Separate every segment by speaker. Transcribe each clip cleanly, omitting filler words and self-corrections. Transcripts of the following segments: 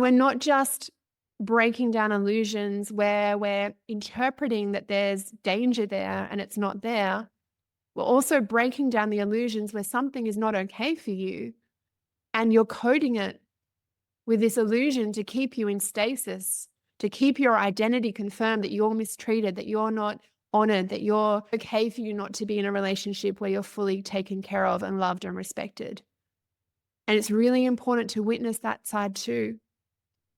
Speaker 1: We're not just breaking down illusions where we're interpreting that there's danger there and it's not there. We're also breaking down the illusions where something is not okay for you and you're coding it with this illusion to keep you in stasis, to keep your identity confirmed that you're mistreated, that you're not honored, that you're okay for you not to be in a relationship where you're fully taken care of and loved and respected. And it's really important to witness that side too,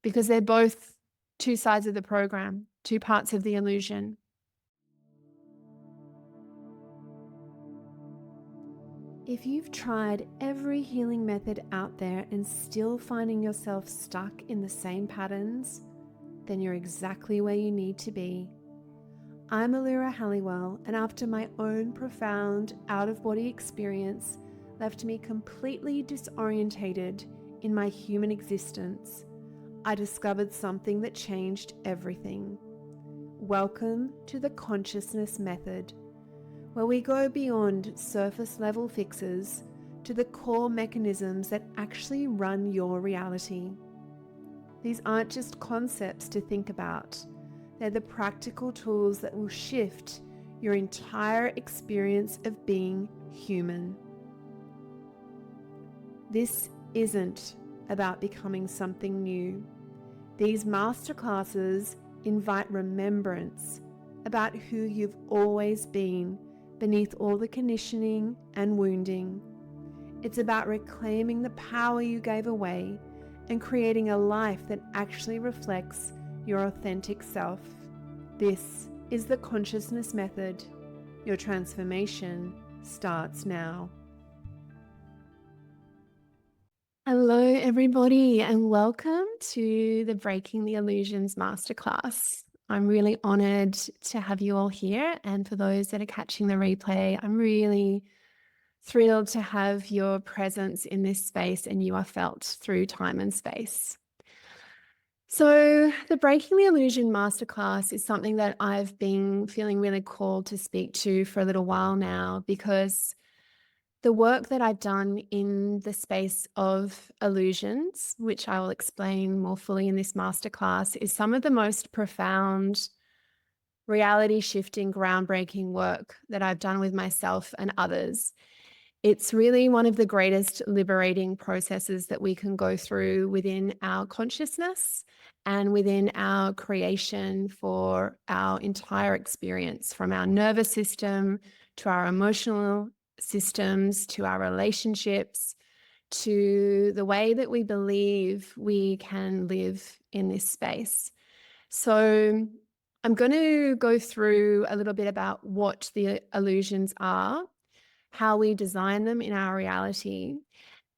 Speaker 1: because they're both two sides of the program, two parts of the illusion. If you've tried every healing method out there and still finding yourself stuck in the same patterns, then you're exactly where you need to be. I'm Allura Halliwell, and after my own profound out-of-body experience left me completely disorientated in my human existence, I discovered something that changed everything. Welcome to the Consciousness Method, where we go beyond surface level fixes to the core mechanisms that actually run your reality. These aren't just concepts to think about, they're the practical tools that will shift your entire experience of being human. This isn't about becoming something new. These masterclasses invite remembrance about who you've always been beneath all the conditioning and wounding. It's about reclaiming the power you gave away and creating a life that actually reflects your authentic self. This is the Consciousness Method. Your transformation starts now. Hello, everybody, and welcome to the Breaking the Illusions Masterclass. I'm really honored to have you all here. And for those that are catching the replay, I'm really thrilled to have your presence in this space and you are felt through time and space. So the Breaking the Illusion Masterclass is something that I've been feeling really called to speak to for a little while now, because the work that I've done in the space of illusions, which I will explain more fully in this masterclass, is some of the most profound, reality shifting, groundbreaking work that I've done with myself and others. It's really one of the greatest liberating processes that we can go through within our consciousness and within our creation for our entire experience, from our nervous system to our emotional systems, to our relationships, to the way that we believe we can live in this space. So I'm going to go through a little bit about what the illusions are, how we design them in our reality,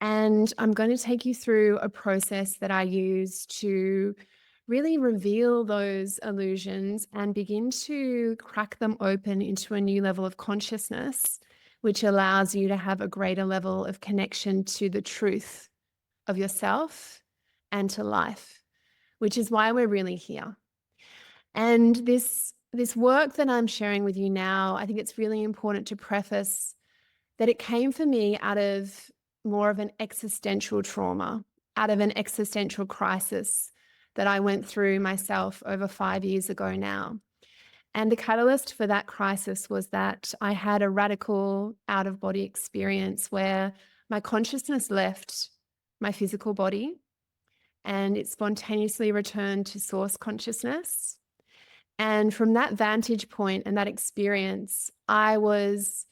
Speaker 1: and I'm going to take you through a process that I use to really reveal those illusions and begin to crack them open into a new level of consciousness, which allows you to have a greater level of connection to the truth of yourself and to life, which is why we're really here. And this work that I'm sharing with you now, I think it's really important to preface that it came for me out of more of an existential trauma, out of an existential crisis that I went through myself over 5 years ago now. And the catalyst for that crisis was that I had a radical out-of-body experience where my consciousness left my physical body and it spontaneously returned to source consciousness. And from that vantage point and that experience, I was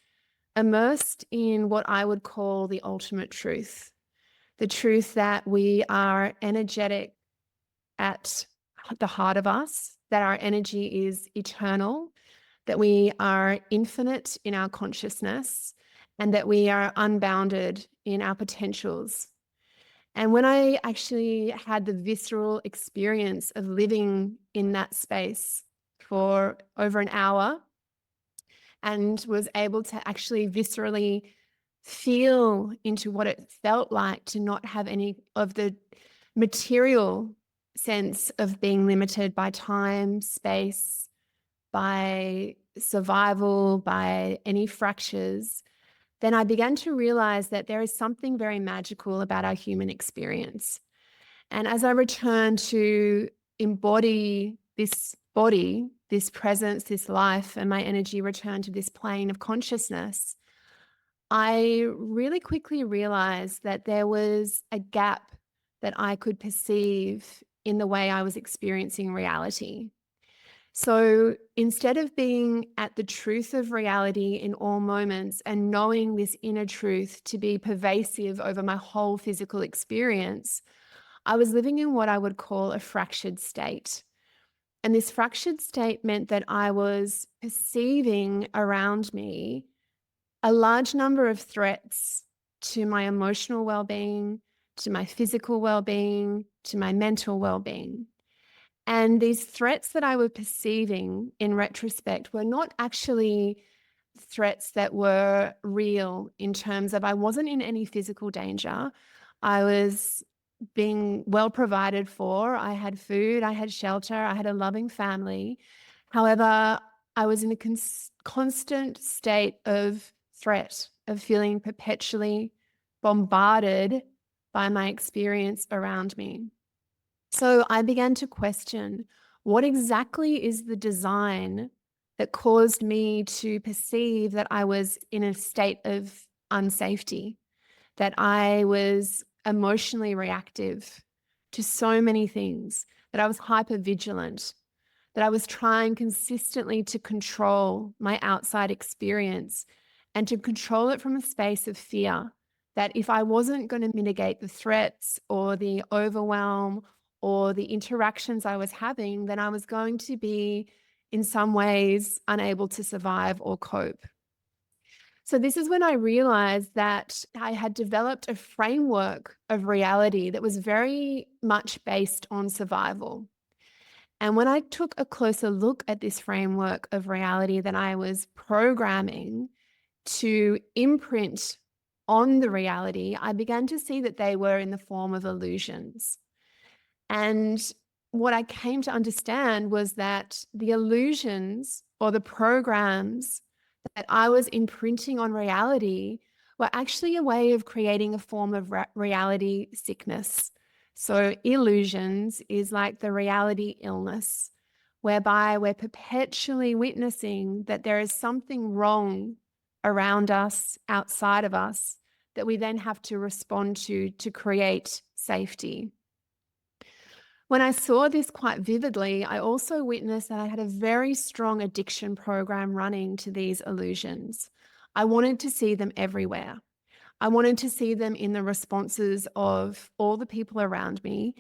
Speaker 1: immersed in what I would call the ultimate truth, the truth that we are energetic at the heart of us, that our energy is eternal, that we are infinite in our consciousness, and that we are unbounded in our potentials. And when I actually had the visceral experience of living in that space for over an hour and was able to actually viscerally feel into what it felt like to not have any of the material sense of being limited by time, space, by survival, by any fractures, then I began to realize that there is something very magical about our human experience. And as I returned to embody this body, this presence, this life, and my energy returned to this plane of consciousness, I really quickly realized that there was a gap that I could perceive in the way I was experiencing reality. So instead of being at the truth of reality in all moments and knowing this inner truth to be pervasive over my whole physical experience, I was living in what I would call a fractured state. And this fractured state meant that I was perceiving around me a large number of threats to my emotional well-being, to my physical well-being, to my mental well-being. And these threats that I was perceiving in retrospect were not actually threats that were real in terms of I wasn't in any physical danger. I was being well provided for. I had food, I had shelter, I had a loving family. However, I was in a constant state of threat, of feeling perpetually bombarded by my experience around me. So I began to question what exactly is the design that caused me to perceive that I was in a state of unsafety, that I was emotionally reactive to so many things, that I was hyper vigilant, that I was trying consistently to control my outside experience and to control it from a space of fear. That if I wasn't going to mitigate the threats or the overwhelm or the interactions I was having, then I was going to be, in some ways, unable to survive or cope. So, this is when I realized that I had developed a framework of reality that was very much based on survival. And when I took a closer look at this framework of reality that I was programming to imprint on the reality, I began to see that they were in the form of illusions. And what I came to understand was that the illusions or the programs that I was imprinting on reality were actually a way of creating a form of reality sickness. So, illusions is like the reality illness, whereby we're perpetually witnessing that there is something wrong around us, outside of us, that we then have to respond to create safety. When I saw this quite vividly, I also witnessed that I had a very strong addiction program running to these illusions. I wanted to see them everywhere. I wanted to see them in the responses of all the people around me,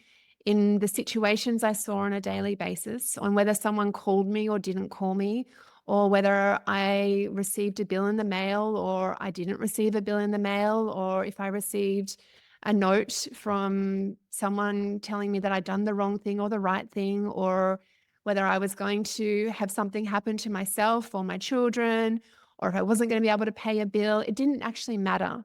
Speaker 1: in the situations I saw on a daily basis, on whether someone called me or didn't call me, or whether I received a bill in the mail or I didn't receive a bill in the mail, or if I received a note from someone telling me that I'd done the wrong thing or the right thing, or whether I was going to have something happen to myself or my children, or if I wasn't going to be able to pay a bill. It didn't actually matter.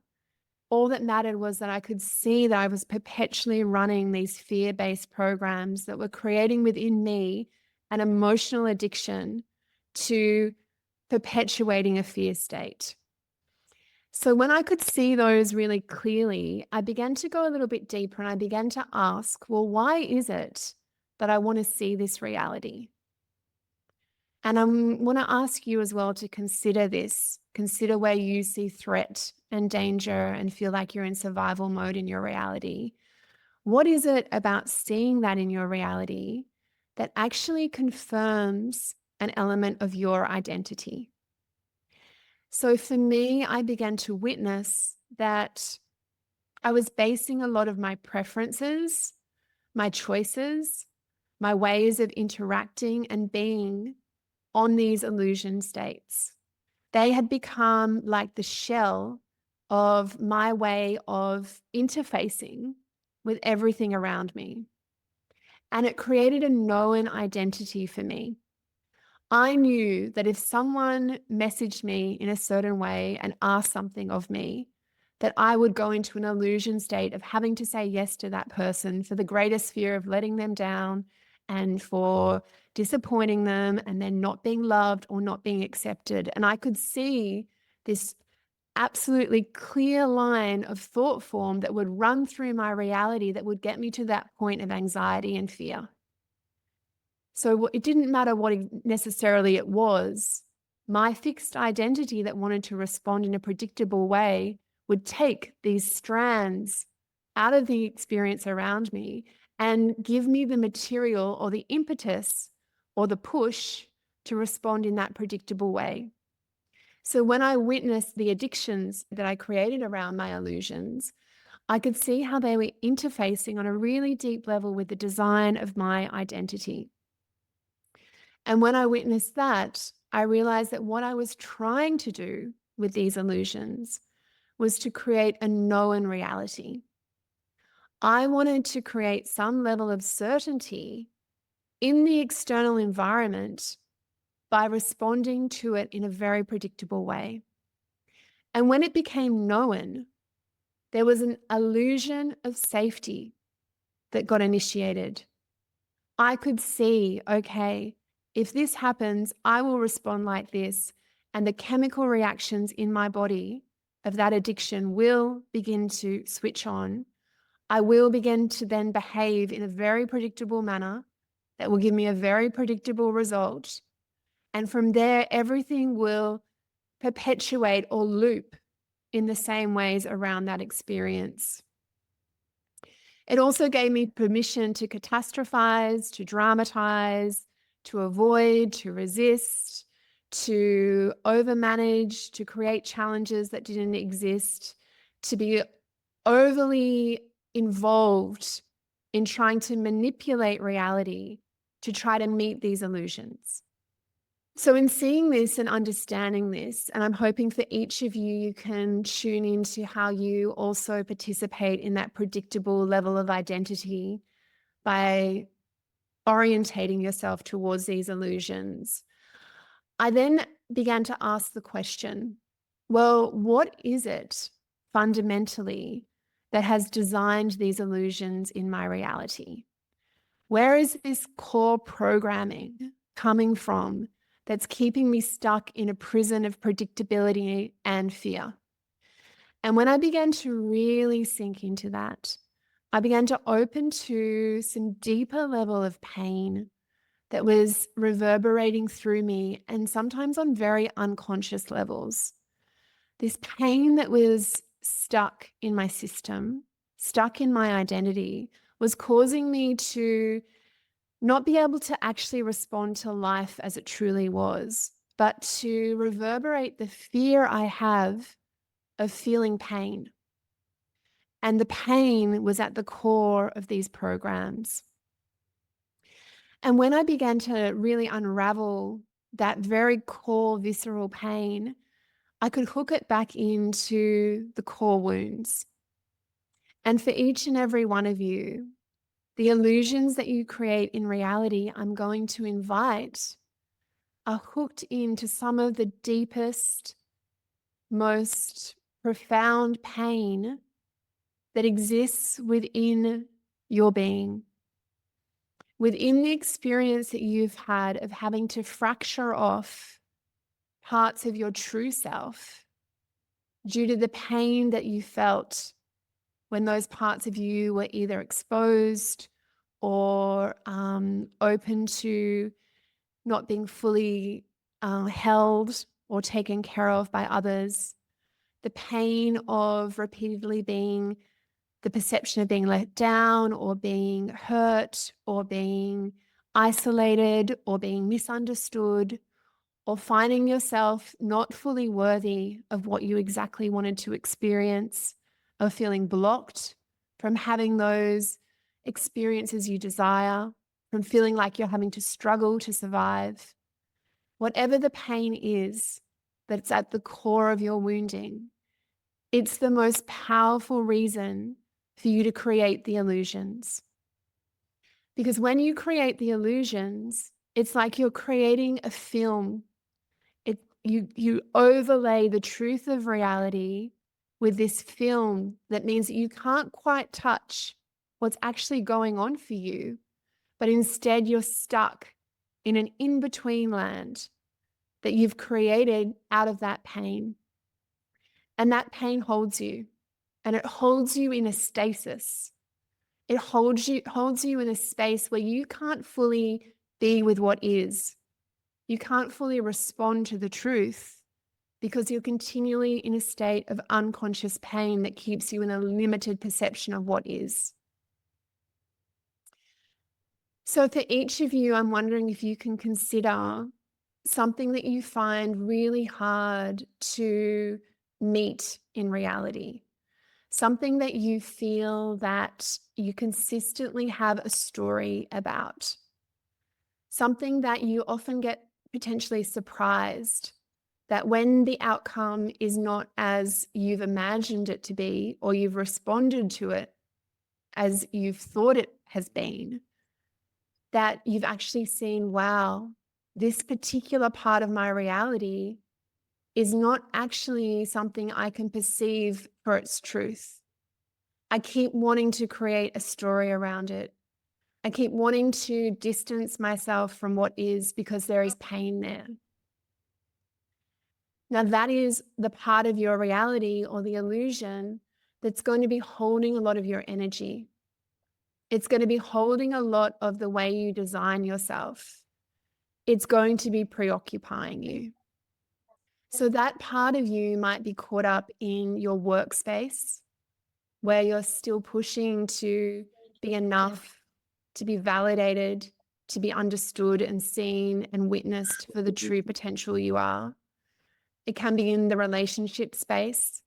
Speaker 1: All that mattered was that I could see that I was perpetually running these fear-based programs that were creating within me an emotional addiction to perpetuating a fear state. So when I could see those really clearly, I began to go a little bit deeper and I began to ask, well, why is it that I want to see this reality? And I want to ask you as well to consider this. Consider where you see threat and danger and feel like you're in survival mode in your reality. What is it about seeing that in your reality that actually confirms an element of your identity? So for me, I began to witness that I was basing a lot of my preferences, my choices, my ways of interacting and being on these illusion states. They had become like the shell of my way of interfacing with everything around me. And it created a known identity for me. I knew that if someone messaged me in a certain way and asked something of me, that I would go into an illusion state of having to say yes to that person for the greatest fear of letting them down and for disappointing them and then not being loved or not being accepted. And I could see this absolutely clear line of thought form that would run through my reality that would get me to that point of anxiety and fear. So it didn't matter what necessarily it was. My fixed identity that wanted to respond in a predictable way would take these strands out of the experience around me and give me the material or the impetus or the push to respond in that predictable way. So when I witnessed the addictions that I created around my illusions, I could see how they were interfacing on a really deep level with the design of my identity. And when I witnessed that, I realized that what I was trying to do with these illusions was to create a known reality. I wanted to create some level of certainty in the external environment by responding to it in a very predictable way. And when it became known, there was an illusion of safety that got initiated. I could see, okay, if this happens, I will respond like this, and the chemical reactions in my body of that addiction will begin to switch on. I will begin to then behave in a very predictable manner that will give me a very predictable result. And from there, everything will perpetuate or loop in the same ways around that experience. It also gave me permission to catastrophize, to dramatize, to avoid, to resist, to overmanage, to create challenges that didn't exist, to be overly involved in trying to manipulate reality to try to meet these illusions. So in seeing this and understanding this, and I'm hoping for each of you, you can tune into how you also participate in that predictable level of identity by orientating yourself towards these illusions. I then began to ask the question, well, what is it fundamentally that has designed these illusions in my reality? Where is this core programming coming from that's keeping me stuck in a prison of predictability and fear? And when I began to really sink into that, I began to open to some deeper level of pain that was reverberating through me, and sometimes on very unconscious levels. This pain that was stuck in my system, stuck in my identity, was causing me to not be able to actually respond to life as it truly was, but to reverberate the fear I have of feeling pain. And the pain was at the core of these programs. And when I began to really unravel that very core visceral pain, I could hook it back into the core wounds. And for each and every one of you, the illusions that you create in reality, I'm going to invite, are hooked into some of the deepest, most profound pain that exists within your being, within the experience that you've had of having to fracture off parts of your true self due to the pain that you felt when those parts of you were either exposed or open to not being fully held or taken care of by others. The pain of repeatedly being the perception of being let down or being hurt or being isolated or being misunderstood or finding yourself not fully worthy of what you exactly wanted to experience, of feeling blocked from having those experiences you desire, from feeling like you're having to struggle to survive. Whatever the pain is that's at the core of your wounding, it's the most powerful reason for you to create the illusions. Because when you create the illusions, it's like you're creating a film. You overlay the truth of reality with this film that means that you can't quite touch what's actually going on for you, but instead you're stuck in an in-between land that you've created out of that pain. And that pain holds you, and it holds you in a stasis. It holds you in a space where you can't fully be with what is. You can't fully respond to the truth because you're continually in a state of unconscious pain that keeps you in a limited perception of what is. So for each of you, I'm wondering if you can consider something that you find really hard to meet in reality. Something that you feel that you consistently have a story about. Something that you often get potentially surprised that when the outcome is not as you've imagined it to be, or you've responded to it as you've thought it has been, that you've actually seen, wow, this particular part of my reality is not actually something I can perceive for its truth. I keep wanting to create a story around it. I keep wanting to distance myself from what is because there is pain there. Now, that is the part of your reality or the illusion that's going to be holding a lot of your energy. It's going to be holding a lot of the way you design yourself. It's going to be preoccupying you. So that part of you might be caught up in your workspace, where you're still pushing to be enough, to be validated, to be understood and seen and witnessed for the true potential you are. It can be in the relationship space,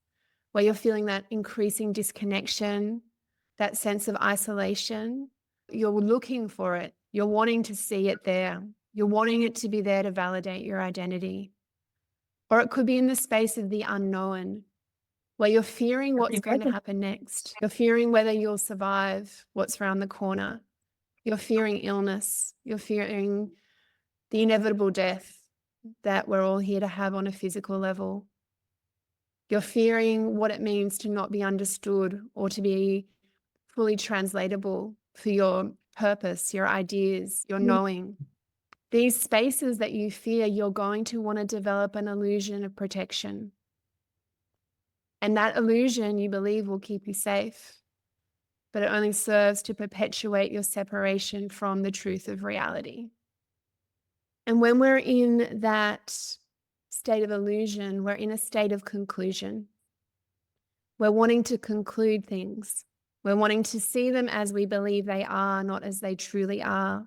Speaker 1: where you're feeling that increasing disconnection, that sense of isolation. You're looking for it. You're wanting to see it there. You're wanting it to be there to validate your identity. Or it could be in the space of the unknown, where you're fearing what's going to happen next. You're fearing whether you'll survive what's around the corner. You're fearing illness. You're fearing the inevitable death that we're all here to have on a physical level. You're fearing what it means to not be understood or to be fully translatable for your purpose, your ideas, your knowing. These spaces that you fear, you're going to want to develop an illusion of protection. And that illusion, you believe, will keep you safe, but it only serves to perpetuate your separation from the truth of reality. And when we're in that state of illusion, we're in a state of conclusion. We're wanting to conclude things. We're wanting to see them as we believe they are, not as they truly are.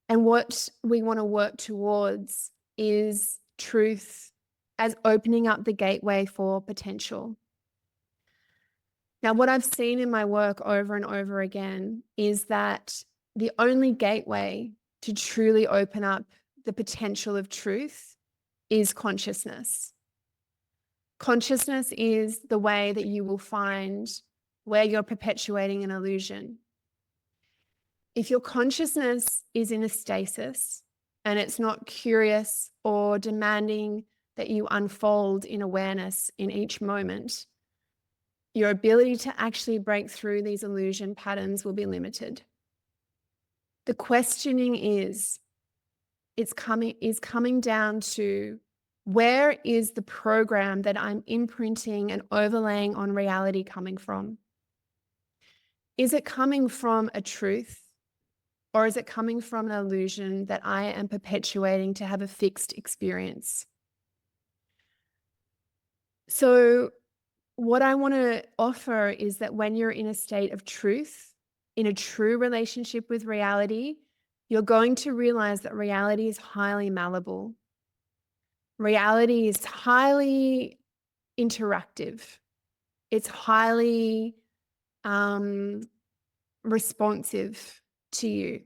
Speaker 1: And what we want to work towards is truth as opening up the gateway for potential. Now, what I've seen in my work over and over again is that the only gateway to truly open up the potential of truth is consciousness. Consciousness is the way that you will find where you're perpetuating an illusion. If your consciousness is in a stasis and it's not curious or demanding that you unfold in awareness in each moment, your ability to actually break through these illusion patterns will be limited. The questioning is coming down to, where is the program that I'm imprinting and overlaying on reality coming from? Is it coming from a truth, or is it coming from an illusion that I am perpetuating to have a fixed experience? So what I want to offer is that when you're in a state of truth, in a true relationship with reality, you're going to realize that reality is highly malleable. Reality is highly interactive. It's highly responsive to you.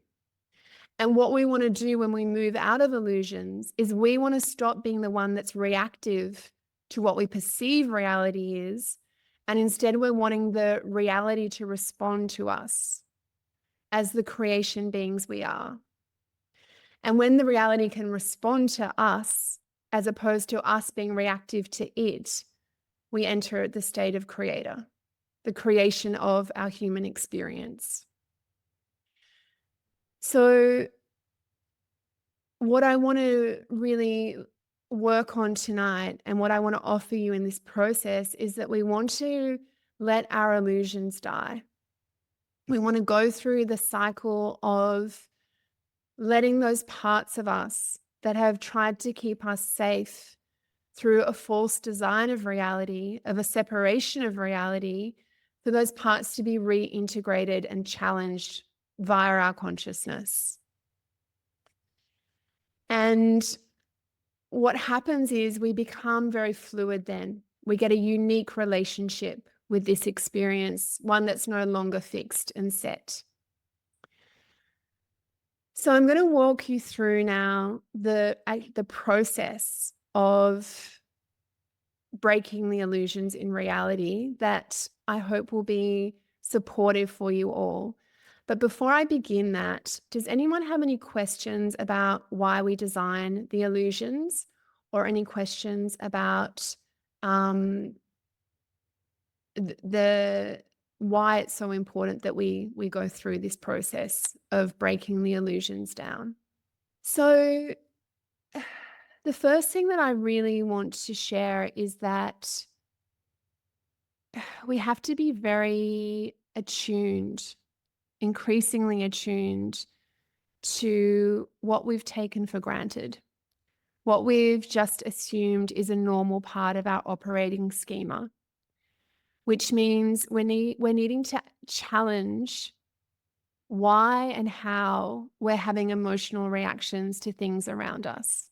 Speaker 1: And what we want to do when we move out of illusions is we want to stop being the one that's reactive to what we perceive reality is. And instead, we're wanting the reality to respond to us as the creation beings we are. And when the reality can respond to us, as opposed to us being reactive to it, we enter the state of creator, the creation of our human experience. So what I want to really work on tonight and what I want to offer you in this process is that we want to let our illusions die. We want to go through the cycle of letting those parts of us that have tried to keep us safe through a false design of reality, of a separation of reality, for those parts to be reintegrated and challenged via our consciousness. And what happens is we become very fluid then. We get a unique relationship with this experience, one that's no longer fixed and set. So I'm going to walk you through now the process of breaking the illusions in reality that I hope will be supportive for you all. But before I begin that, does anyone have any questions about why we design the illusions, or any questions about the why it's so important that we go through this process of breaking the illusions down? So the first thing that I really want to share is that we have to be very attuned, increasingly attuned to what we've taken for granted, what we've just assumed is a normal part of our operating schema, which means we're needing to challenge why and how we're having emotional reactions to things around us.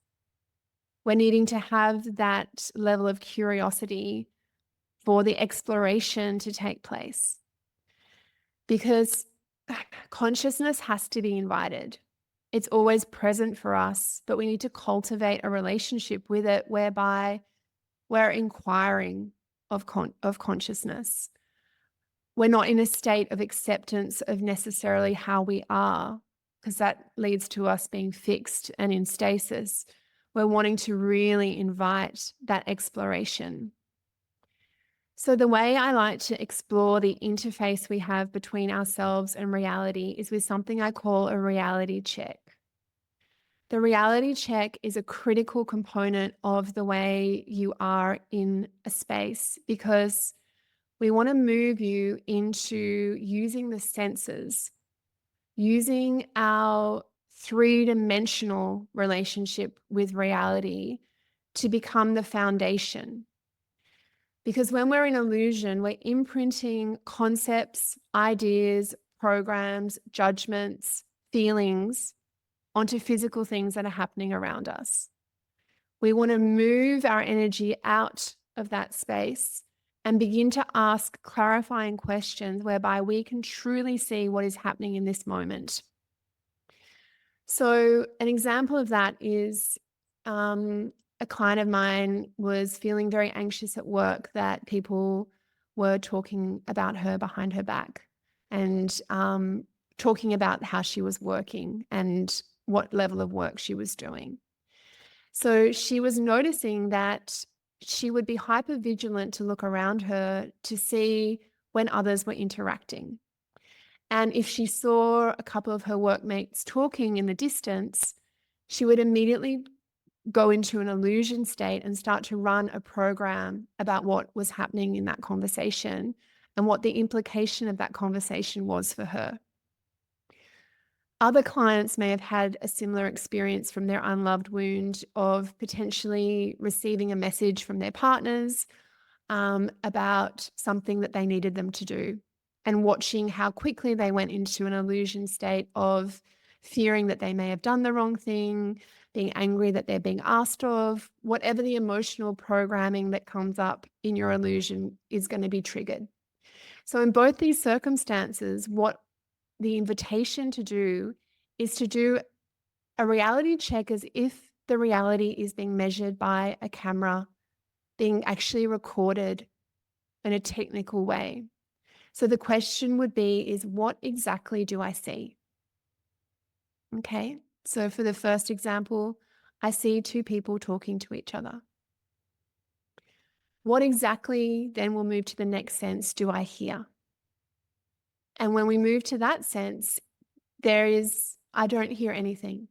Speaker 1: We're needing to have that level of curiosity for the exploration to take place, because consciousness has to be invited. It's always present for us, but we need to cultivate a relationship with it whereby we're inquiring of consciousness. We're not in a state of acceptance of necessarily how we are, because that leads to us being fixed and in stasis. We're wanting to really invite that exploration. So the way I like to explore the interface we have between ourselves and reality is with something I call a reality check. The reality check is a critical component of the way you are in a space, because we want to move you into using the senses, using our three-dimensional relationship with reality to become the foundation. Because when we're in illusion, we're imprinting concepts, ideas, programs, judgments, feelings onto physical things that are happening around us. We want to move our energy out of that space and begin to ask clarifying questions whereby we can truly see what is happening in this moment. So an example of that is a client of mine was feeling very anxious at work that people were talking about her behind her back, and talking about how she was working and what level of work she was doing. So she was noticing that she would be hyper vigilant to look around her to see when others were interacting. And if she saw a couple of her workmates talking in the distance, she would immediately go into an illusion state and start to run a program about what was happening in that conversation and what the implication of that conversation was for her. Other clients may have had a similar experience from their unloved wound of potentially receiving a message from their partners about something that they needed them to do, and watching how quickly they went into an illusion state of fearing that they may have done the wrong thing, being angry that they're being asked of. Whatever the emotional programming that comes up in your illusion is going to be triggered. So in both these circumstances, what the invitation to do is to do a reality check as if the reality is being measured by a camera, being actually recorded in a technical way. So the question would be, is what exactly do I see? Okay, so for the first example, I see two people talking to each other. What exactly, then we'll move to the next sense, do I hear? And when we move to that sense, I don't hear anything.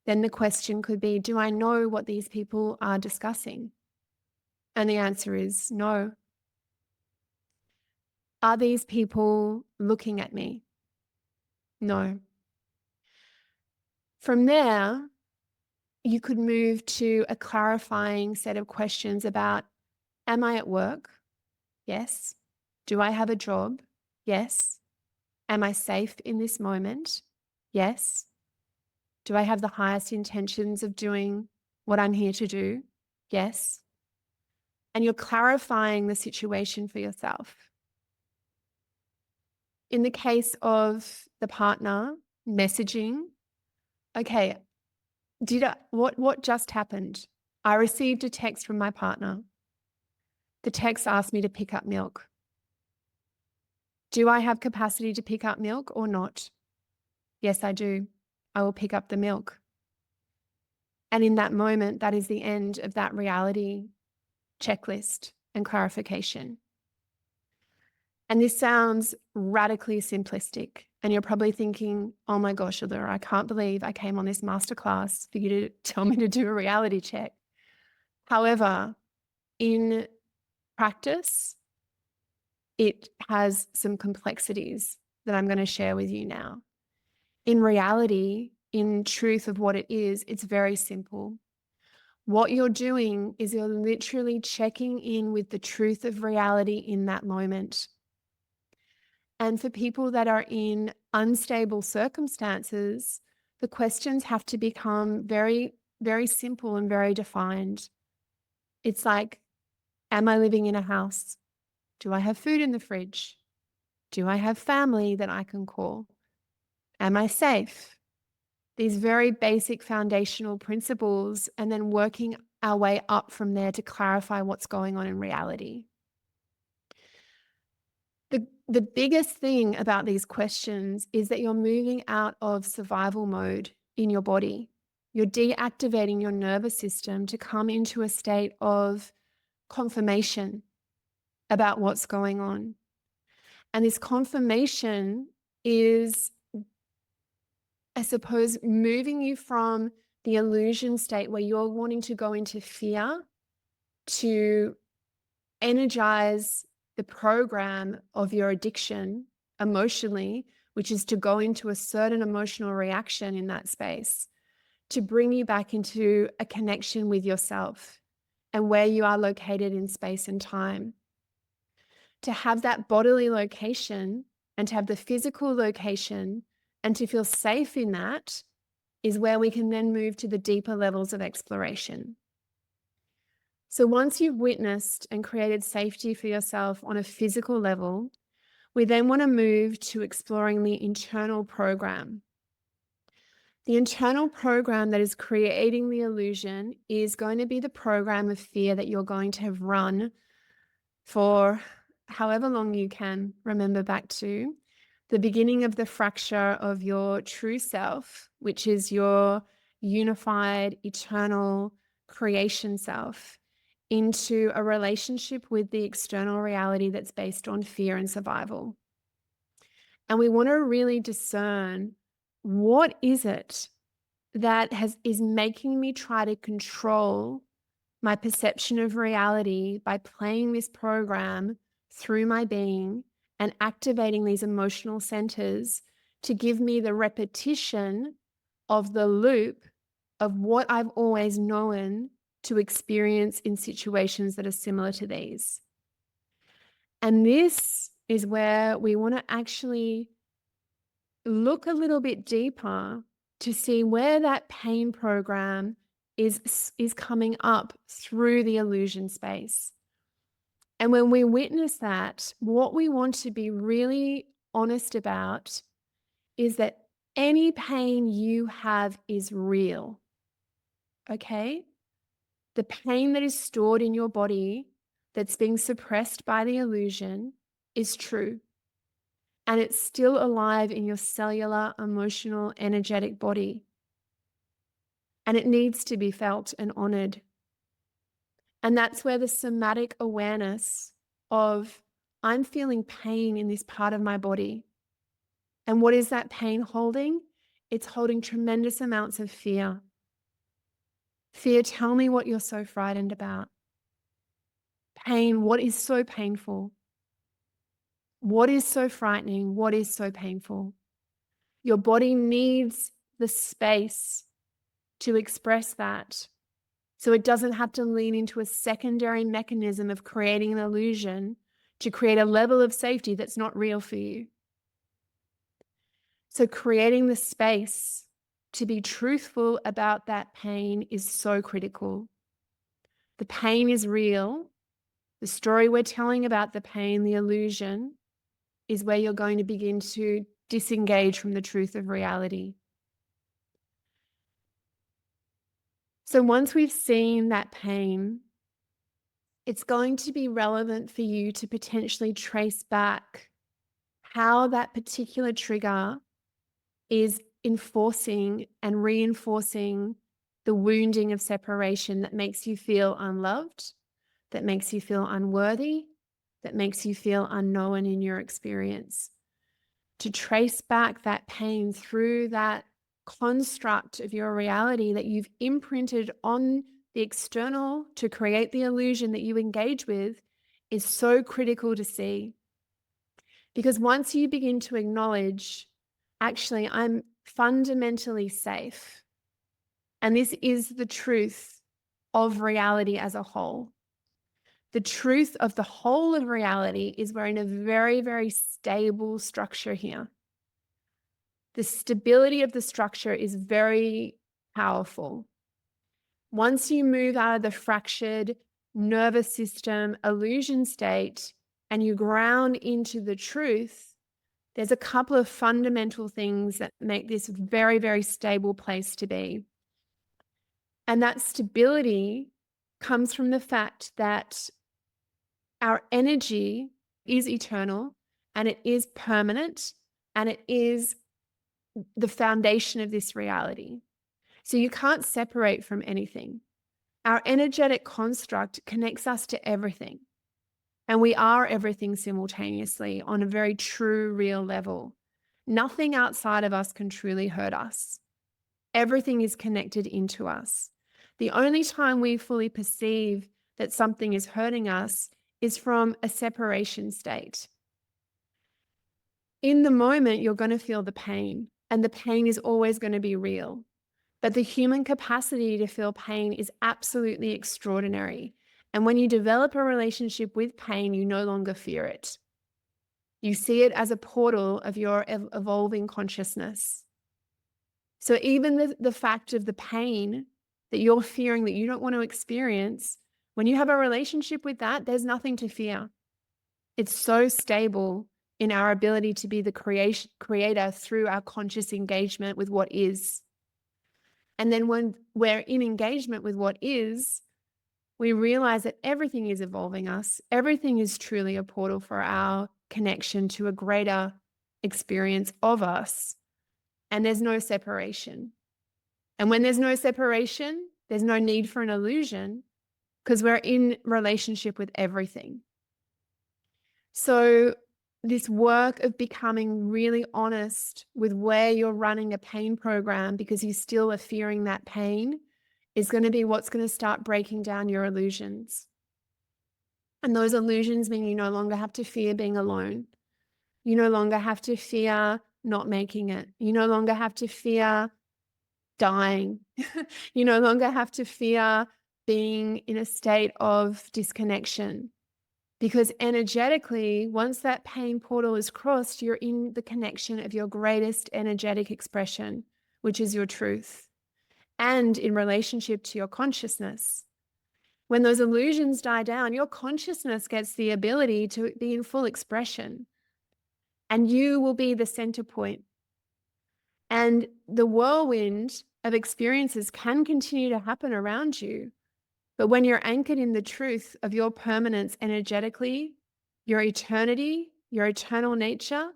Speaker 1: then the question could be, do I know what these people are discussing? And the answer is no. Are these people looking at me? No. From there, you could move to a clarifying set of questions about, am I at work? Yes. Do I have a job? Yes. Am I safe in this moment? Yes. Do I have the highest intentions of doing what I'm here to do? Yes. And you're clarifying the situation for yourself. In the case of the partner messaging, okay, what just happened? I received a text from my partner. The text asked me to pick up milk. Do I have capacity to pick up milk or not? Yes, I do. I will pick up the milk. And in that moment, that is the end of that reality checklist and clarification. And this sounds radically simplistic. And you're probably thinking, oh my gosh, Allura, I can't believe I came on this masterclass for you to tell me to do a reality check. However, in practice, it has some complexities that I'm going to share with you now. In reality, in truth of what it is, it's very simple. What you're doing is you're literally checking in with the truth of reality in that moment. And for people that are in unstable circumstances, the questions have to become very, very simple and very defined. It's like, am I living in a house? Do I have food in the fridge? Do I have family that I can call? Am I safe? These very basic foundational principles, and then working our way up from there to clarify what's going on in reality. The biggest thing about these questions is that you're moving out of survival mode in your body. You're deactivating your nervous system to come into a state of confirmation about what's going on. And this confirmation is, I suppose, moving you from the illusion state where you're wanting to go into fear to energize the program of your addiction emotionally, which is to go into a certain emotional reaction in that space, to bring you back into a connection with yourself and where you are located in space and time. To have that bodily location and to have the physical location and to feel safe in that is where we can then move to the deeper levels of exploration. So once you've witnessed and created safety for yourself on a physical level, we then want to move to exploring the internal program. The internal program that is creating the illusion is going to be the program of fear that you're going to have run for however long you can remember back to the beginning of the fracture of your true self, which is your unified, eternal creation self, into a relationship with the external reality that's based on fear and survival. And we want to really discern, what is it that is making me try to control my perception of reality by playing this program through my being and activating these emotional centers to give me the repetition of the loop of what I've always known to experience in situations that are similar to these. And this is where we want to actually look a little bit deeper to see where that pain program is coming up through the illusion space. And when we witness that, what we want to be really honest about is that any pain you have is real. Okay? The pain that is stored in your body that's being suppressed by the illusion is true. And it's still alive in your cellular, emotional, energetic body. And it needs to be felt and honored. And that's where the somatic awareness of, I'm feeling pain in this part of my body. And what is that pain holding? It's holding tremendous amounts of fear. Fear, tell me what you're so frightened about. Pain, what is so painful? What is so frightening? What is so painful? Your body needs the space to express that, so it doesn't have to lean into a secondary mechanism of creating an illusion to create a level of safety that's not real for you. So creating the space to be truthful about that pain is so critical. The pain is real. The story we're telling about the pain, the illusion, is where you're going to begin to disengage from the truth of reality. So once we've seen that pain, it's going to be relevant for you to potentially trace back how that particular trigger is enforcing and reinforcing the wounding of separation that makes you feel unloved, that makes you feel unworthy, that makes you feel unknown in your experience. To trace back that pain through that construct of your reality that you've imprinted on the external to create the illusion that you engage with is so critical to see. Because once you begin to acknowledge, actually, I'm fundamentally safe, and this is the truth of reality as a whole. The truth of the whole of reality is we're in a very, very stable structure here. The stability of the structure is very powerful. Once you move out of the fractured nervous system illusion state and you ground into the truth, there's a couple of fundamental things that make this a very, very stable place to be. And that stability comes from the fact that our energy is eternal and it is permanent and it is the foundation of this reality. So you can't separate from anything. Our energetic construct connects us to everything. And we are everything simultaneously on a very true, real level. Nothing outside of us can truly hurt us. Everything is connected into us. The only time we fully perceive that something is hurting us is from a separation state. In the moment, you're going to feel the pain, and the pain is always going to be real. But the human capacity to feel pain is absolutely extraordinary. And when you develop a relationship with pain, you no longer fear it. You see it as a portal of your evolving consciousness. So even the fact of the pain that you're fearing that you don't want to experience, when you have a relationship with that, there's nothing to fear. It's so stable in our ability to be the creator through our conscious engagement with what is. And then when we're in engagement with what is, we realize that everything is evolving us. Everything is truly a portal for our connection to a greater experience of us. And there's no separation. And when there's no separation, there's no need for an illusion because we're in relationship with everything. So this work of becoming really honest with where you're running a pain program because you still are fearing that pain is going to be what's going to start breaking down your illusions. And those illusions mean you no longer have to fear being alone. You no longer have to fear not making it. You no longer have to fear dying. You no longer have to fear being in a state of disconnection. Because energetically, once that pain portal is crossed, you're in the connection of your greatest energetic expression, which is your truth, and in relationship to your consciousness. When those illusions die down, your consciousness gets the ability to be in full expression, and you will be the center point. And the whirlwind of experiences can continue to happen around you. But when you're anchored in the truth of your permanence energetically, your eternity, your eternal nature,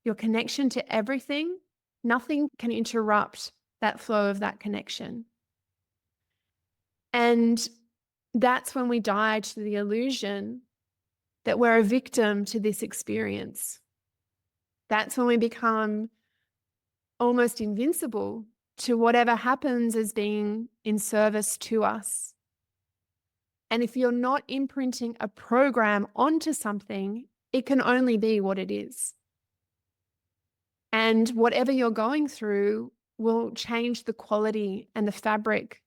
Speaker 1: your connection to everything, nothing can interrupt that flow of that connection. And that's when we die to the illusion that we're a victim to this experience. That's when we become almost invincible to whatever happens as being in service to us. And if you're not imprinting a program onto something, it can only be what it is. And whatever you're going through will change the quality and the fabric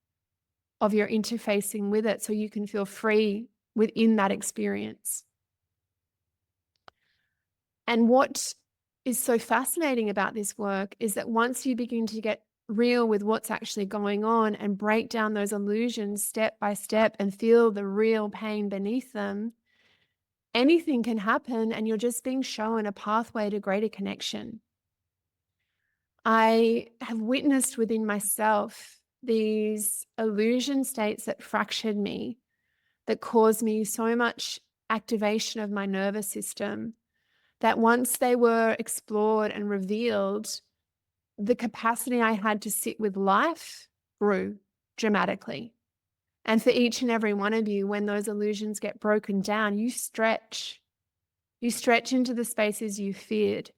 Speaker 1: of your interfacing with it so you can feel free within that experience. And what is so fascinating about this work is that once you begin to get real with what's actually going on and break down those illusions step by step and feel the real pain beneath them, anything can happen and you're just being shown a pathway to greater connection. I have witnessed within myself these illusion states that fractured me, that caused me so much activation of my nervous system, that once they were explored and revealed, the capacity I had to sit with life grew dramatically. And for each and every one of you, when those illusions get broken down, you stretch. You stretch into the spaces you feared.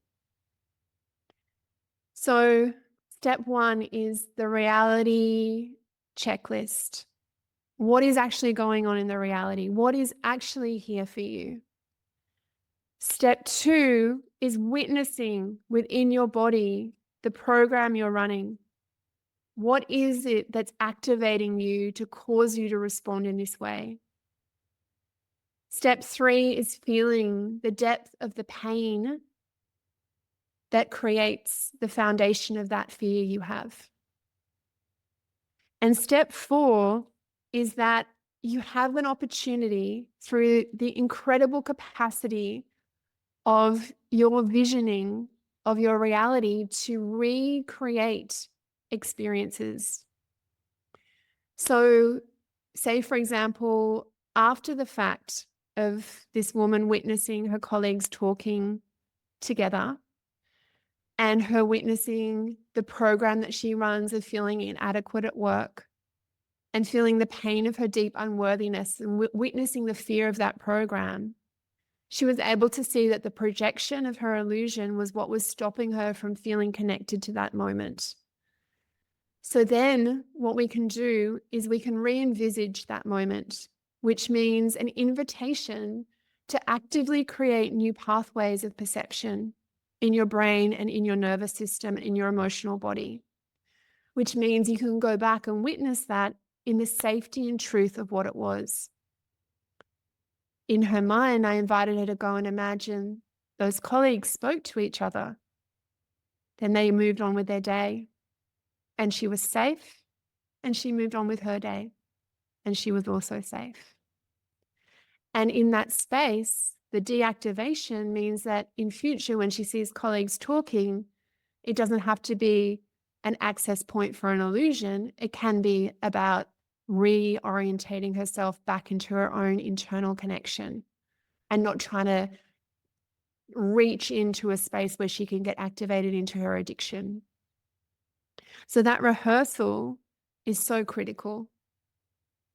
Speaker 1: So step one is the reality checklist. What is actually going on in the reality? What is actually here for you? Step two is witnessing within your body the program you're running. What is it that's activating you to cause you to respond in this way? Step three is feeling the depth of the pain that creates the foundation of that fear you have. And step four is that you have an opportunity through the incredible capacity of your visioning of your reality to recreate experiences. So, say, for example, after the fact of this woman witnessing her colleagues talking together and her witnessing the program that she runs of feeling inadequate at work and feeling the pain of her deep unworthiness and witnessing the fear of that program, she was able to see that the projection of her illusion was what was stopping her from feeling connected to that moment. So then what we can do is we can re-envisage that moment, which means an invitation to actively create new pathways of perception in your brain and in your nervous system and in your emotional body, which means you can go back and witness that in the safety and truth of what it was. In her mind, I invited her to go and imagine those colleagues spoke to each other. Then they moved on with their day. And she was safe, and she moved on with her day, and she was also safe. And in that space, the deactivation means that in future, when she sees colleagues talking, it doesn't have to be an access point for an illusion. It can be about reorientating herself back into her own internal connection and not trying to reach into a space where she can get activated into her addiction. So that rehearsal is so critical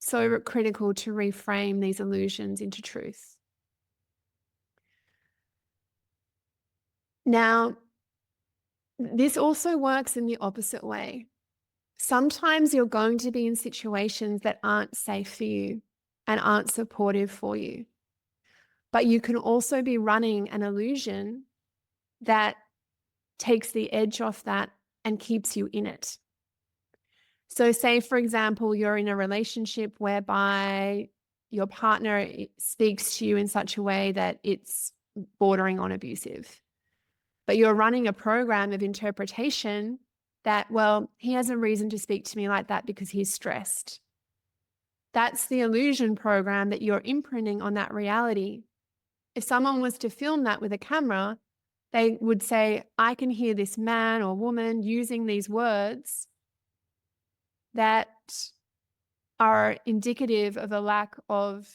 Speaker 1: to reframe these illusions into truth. Now, this also works in the opposite way. Sometimes you're going to be in situations that aren't safe for you and aren't supportive for you. But you can also be running an illusion that takes the edge off that and keeps you in it. So say, for example, you're in a relationship whereby your partner speaks to you in such a way that it's bordering on abusive. But you're running a program of interpretation that, well, he has a reason to speak to me like that because he's stressed. That's the illusion program that you're imprinting on that reality. If someone was to film that with a camera, they would say, I can hear this man or woman using these words that are indicative of a lack of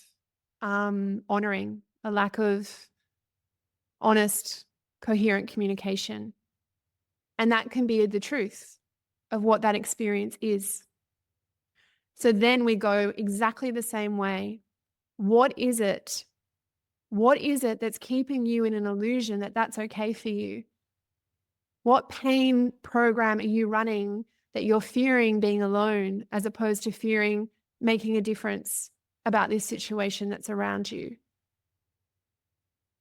Speaker 1: honoring, a lack of honest, coherent communication. And that can be the truth of what that experience is. So then we go exactly the same way. What is it? What is it that's keeping you in an illusion that that's okay for you? What pain program are you running that you're fearing being alone as opposed to fearing making a difference about this situation that's around you.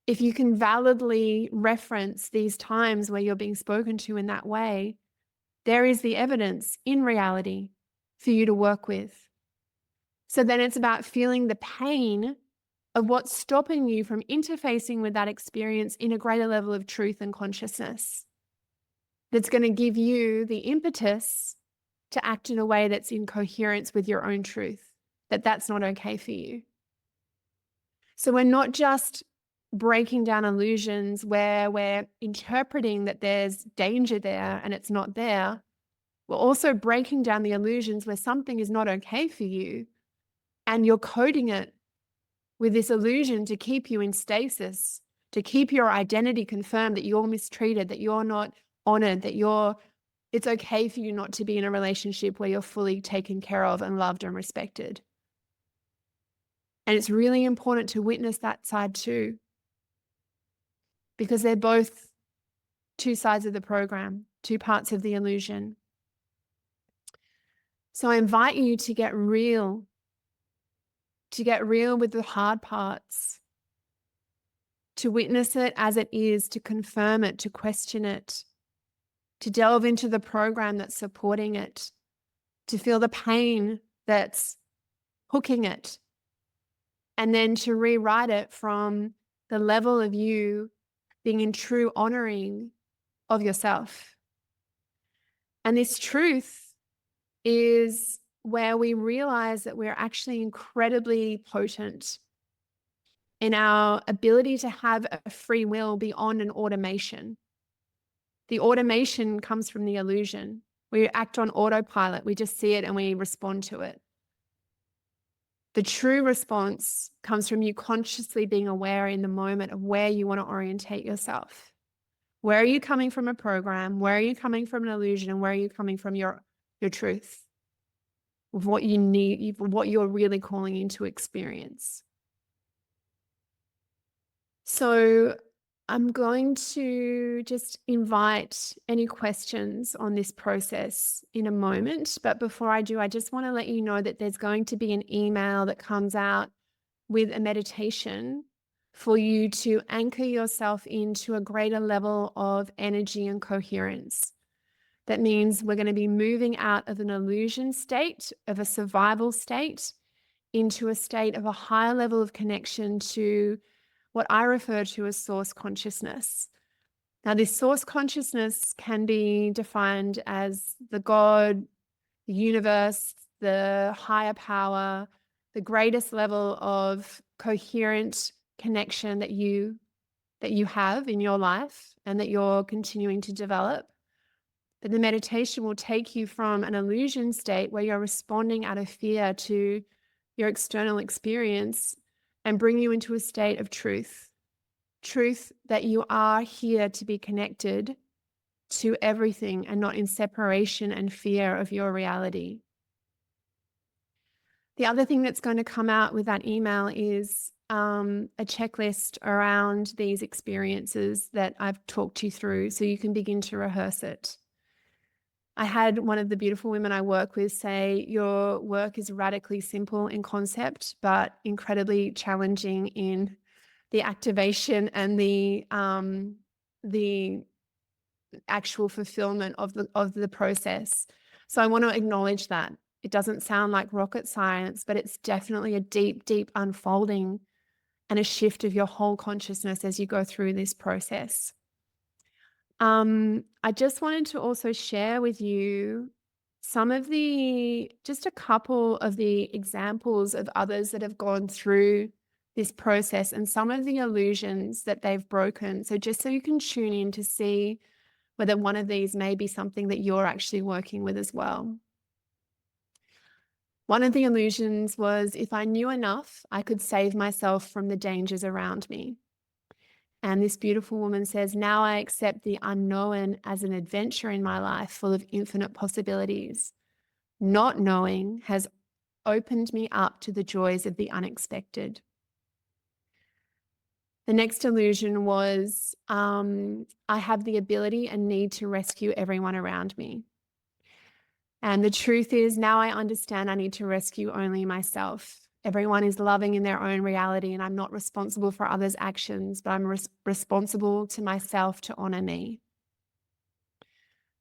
Speaker 1: If you can validly reference these times where you're being spoken to in that way, there is the evidence in reality for you to work with. So then it's about feeling the pain of what's stopping you from interfacing with that experience in a greater level of truth and consciousness. That's going to give you the impetus to act in a way that's in coherence with your own truth, that's not okay for you. So we're not just breaking down illusions where we're interpreting that there's danger there and it's not there. We're also breaking down the illusions where something is not okay for you and you're coding it with this illusion to keep you in stasis, to keep your identity confirmed that you're mistreated, that you're not honored, that it's okay for you not to be in a relationship where you're fully taken care of and loved and respected. And it's really important to witness that side too, because they're both two sides of the program, two parts of the illusion. So I invite you to get real with the hard parts, to witness it as it is, to confirm it, to question it, to delve into the program that's supporting it, to feel the pain that's hooking it, and then to rewrite it from the level of you being in true honoring of yourself. And this truth is where we realize that we're actually incredibly potent in our ability to have a free will beyond an automation. The automation comes from the illusion. We act on autopilot. We just see it and we respond to it. The true response comes from you consciously being aware in the moment of where you want to orientate yourself. Where are you coming from a program? Where are you coming from an illusion? And where are you coming from your truth? Of what you need, what you're really calling into experience. So I'm going to just invite any questions on this process in a moment. But before I do, I just want to let you know that there's going to be an email that comes out with a meditation for you to anchor yourself into a greater level of energy and coherence. That means we're going to be moving out of an illusion state, of a survival state, into a state of a higher level of connection to what I refer to as source consciousness. Now, this source consciousness can be defined as the God, the universe, the higher power, the greatest level of coherent connection that you have in your life and that you're continuing to develop. But the meditation will take you from an illusion state where you're responding out of fear to your external experience and bring you into a state of truth. Truth that you are here to be connected to everything and not in separation and fear of your reality. The other thing that's going to come out with that email is a checklist around these experiences that I've talked you through so you can begin to rehearse it. I had one of the beautiful women I work with say, your work is radically simple in concept, but incredibly challenging in the activation and the actual fulfillment of the process. So I want to acknowledge that. It doesn't sound like rocket science, but it's definitely a deep, deep unfolding and a shift of your whole consciousness as you go through this process. I just wanted to also share with you just a couple of the examples of others that have gone through this process and some of the illusions that they've broken. So just so you can tune in to see whether one of these may be something that you're actually working with as well. One of the illusions was, if I knew enough, I could save myself from the dangers around me. And this beautiful woman says, now I accept the unknown as an adventure in my life full of infinite possibilities. Not knowing has opened me up to the joys of the unexpected. The next illusion was, I have the ability and need to rescue everyone around me. And the truth is, now I understand I need to rescue only myself. Everyone is loving in their own reality, and I'm not responsible for others' actions, but I'm responsible to myself to honor me.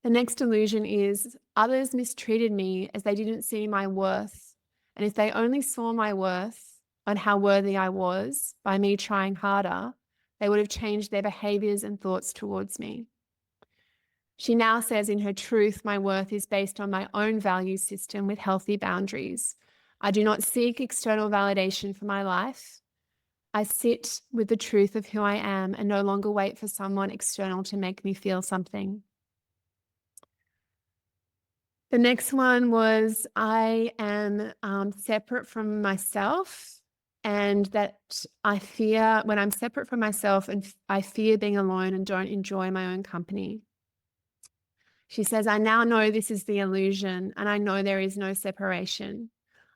Speaker 1: The next illusion is others mistreated me as they didn't see my worth. And if they only saw my worth and how worthy I was by me trying harder, they would have changed their behaviors and thoughts towards me. She now says in her truth, my worth is based on my own value system with healthy boundaries. I do not seek external validation for my life. I sit with the truth of who I am and no longer wait for someone external to make me feel something. The next one was I am separate from myself, and that I fear when I'm separate from myself, and I fear being alone and don't enjoy my own company. She says, I now know this is the illusion, and I know there is no separation.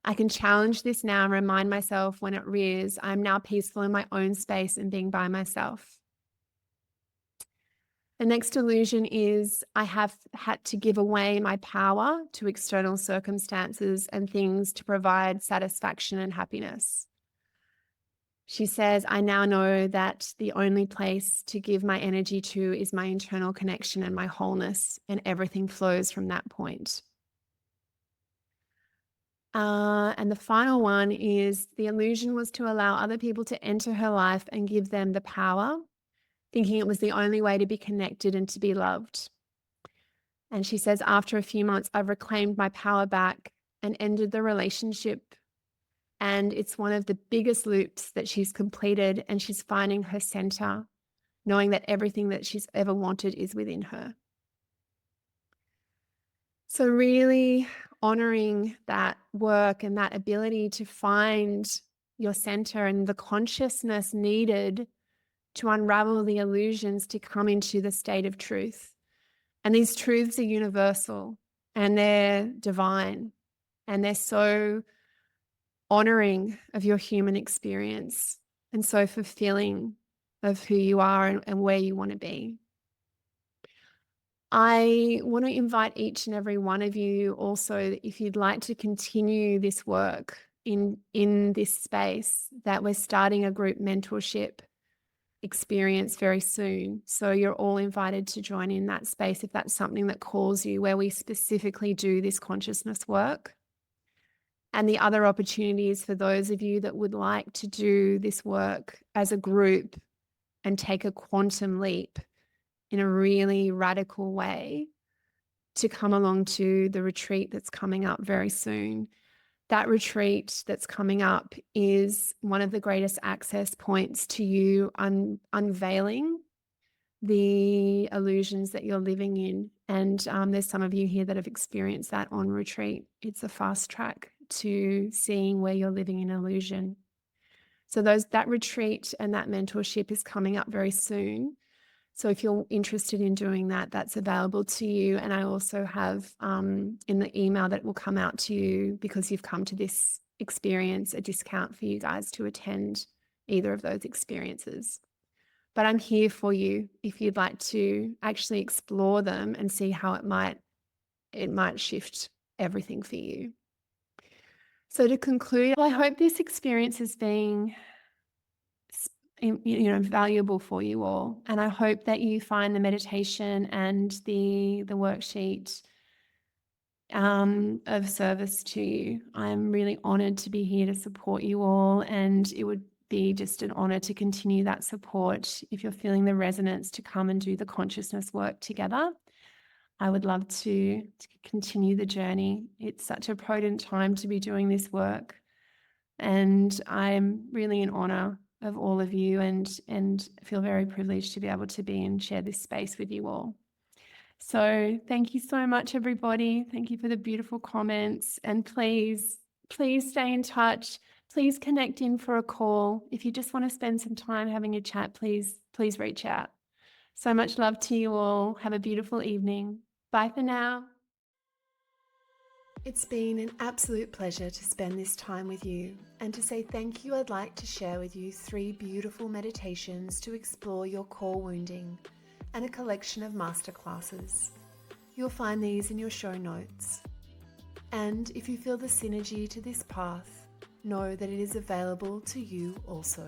Speaker 1: I can challenge this now and remind myself when it rears, I'm now peaceful in my own space and being by myself. The next illusion is I have had to give away my power to external circumstances and things to provide satisfaction and happiness. She says, I now know that the only place to give my energy to is my internal connection and my wholeness, and everything flows from that point. And the final one is the illusion was to allow other people to enter her life and give them the power, thinking it was the only way to be connected and to be loved. And she says, after a few months, I've reclaimed my power back and ended the relationship. And it's one of the biggest loops that she's completed, and she's finding her center, knowing that everything that she's ever wanted is within her. So really honoring that work and that ability to find your center and the consciousness needed to unravel the illusions to come into the state of truth. And these truths are universal and they're divine and they're so honoring of your human experience and so fulfilling of who you are and where you want to be. I want to invite each and every one of you also, if you'd like to continue this work in this space, that we're starting a group mentorship experience very soon. So you're all invited to join in that space if that's something that calls you, where we specifically do this consciousness work. And the other opportunities for those of you that would like to do this work as a group and take a quantum leap in a really radical way, to come along to the retreat that's coming up very soon. That retreat that's coming up is one of the greatest access points to you unveiling the illusions that you're living in. And there's some of you here that have experienced that on retreat. It's a fast track to seeing where you're living in illusion. So that retreat and that mentorship is coming up very soon. So if you're interested in doing that, that's available to you. And I also have in the email that will come out to you, because you've come to this experience, a discount for you guys to attend either of those experiences. But I'm here for you if you'd like to actually explore them and see how it might shift everything for you. So to conclude, I hope this experience is being valuable for you all. And I hope that you find the meditation and the worksheet of service to you. I'm really honored to be here to support you all, and it would be just an honor to continue that support. If you're feeling the resonance to come and do the consciousness work together, I would love to continue the journey. It's such a potent time to be doing this work, and I'm really in honor of all of you and feel very privileged to be able to be and share this space with you all. So thank you so much, everybody. Thank you for the beautiful comments, and please stay in touch. Please connect in for a call. If you just want to spend some time having a chat, please reach out. So much love to you all. Have a beautiful evening. Bye for now. It's been an absolute pleasure to spend this time with you, and to say thank you, I'd like to share with you 3 beautiful meditations to explore your core wounding and a collection of masterclasses. You'll find these in your show notes. And if you feel the synergy to this path, know that it is available to you also.